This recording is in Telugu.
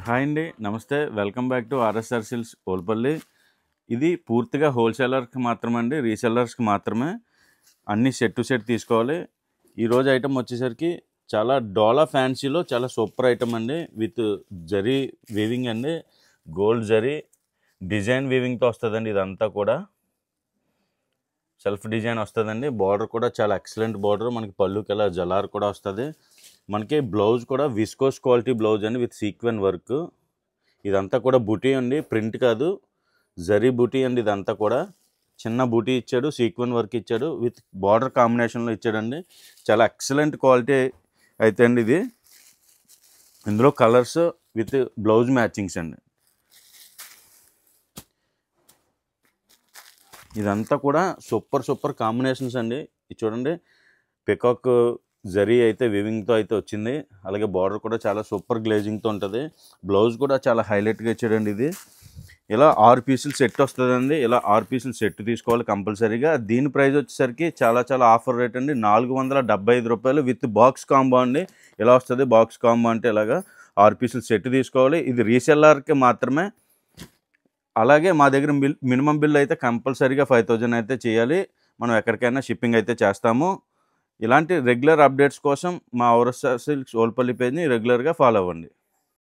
హాయ్ అండి. నమస్తే. Welcome back to RSR silks Olpalli. ఇది పూర్తిగా హోల్సేలర్స్కి మాత్రమే అండి, రీసెల్లర్స్కి మాత్రమే. అన్ని సెట్ టు సెట్ తీసుకోవాలి. ఈరోజు ఐటమ్ వచ్చేసరికి చాలా డోలా ఫ్యాన్సీలో చాలా సూపర్ ఐటమ్ అండి. విత్ జరీ వీవింగ్ అండి, గోల్డ్ జరీ డిజైన్ వీవింగ్తో వస్తుందండి. ఇదంతా కూడా సెల్ఫ్ డిజైన్ వస్తుందండి. బార్డర్ కూడా చాలా ఎక్సలెంట్ బార్డర్. మనకి పళ్ళుకి ఇలా జలార్ కూడా వస్తుంది. మనకి బ్లౌజ్ కూడా విస్కోస్ క్వాలిటీ బ్లౌజ్ అండి విత్ సీక్వెన్ వర్క్. ఇదంతా కూడా బూటీ అండి, ప్రింట్ కాదు, జరీ బూటీ అండి. ఇదంతా కూడా చిన్న బూటీ ఇచ్చాడు, సీక్వెన్ వర్క్ ఇచ్చాడు, విత్ బార్డర్ కాంబినేషన్లో ఇచ్చాడండి. చాలా ఎక్సలెంట్ క్వాలిటీ అయితే అండి ఇది. ఇందులో కలర్స్ విత్ బ్లౌజ్ మ్యాచింగ్స్ అండి. ఇదంతా కూడా సూపర్ కాంబినేషన్స్ అండి. ఇది చూడండి, పికాక్ జరీ అయితే వివింగ్తో అయితే వచ్చింది. అలాగే బార్డర్ కూడా చాలా సూపర్ గ్లేజింగ్తో ఉంటుంది. బ్లౌజ్ కూడా చాలా హైలైట్గా ఇచ్చాడండి. ఇది ఇలా 6 పీసులు సెట్ వస్తుందండి. ఇలా 6 పీసులు సెట్ తీసుకోవాలి కంపల్సరీగా. దీని ప్రైస్ వచ్చేసరికి చాలా ఆఫర్ రేట్ అండి. 475 రూపాయలు విత్ బాక్స్ కాంబో అండి. ఇలా వస్తుంది బాక్స్ కాంబో అంటే. ఇలాగా 6 పీసులు సెట్ తీసుకోవాలి. ఇది రీసెల్లర్కి మాత్రమే. అలాగే మా దగ్గర మినిమం బిల్ అయితే కంపల్సరీగా 5000 అయితే చేయాలి. మనం ఎక్కడికైనా షిప్పింగ్ అయితే చేస్తాము. ఇలాంటి రెగ్యులర్ అప్డేట్స్ కోసం మా ఆర్ఎస్ఆర్ సిల్క్స్ ఓల్పల్లి పేజ్ని రెగ్యులర్గా ఫాలో అవ్వండి.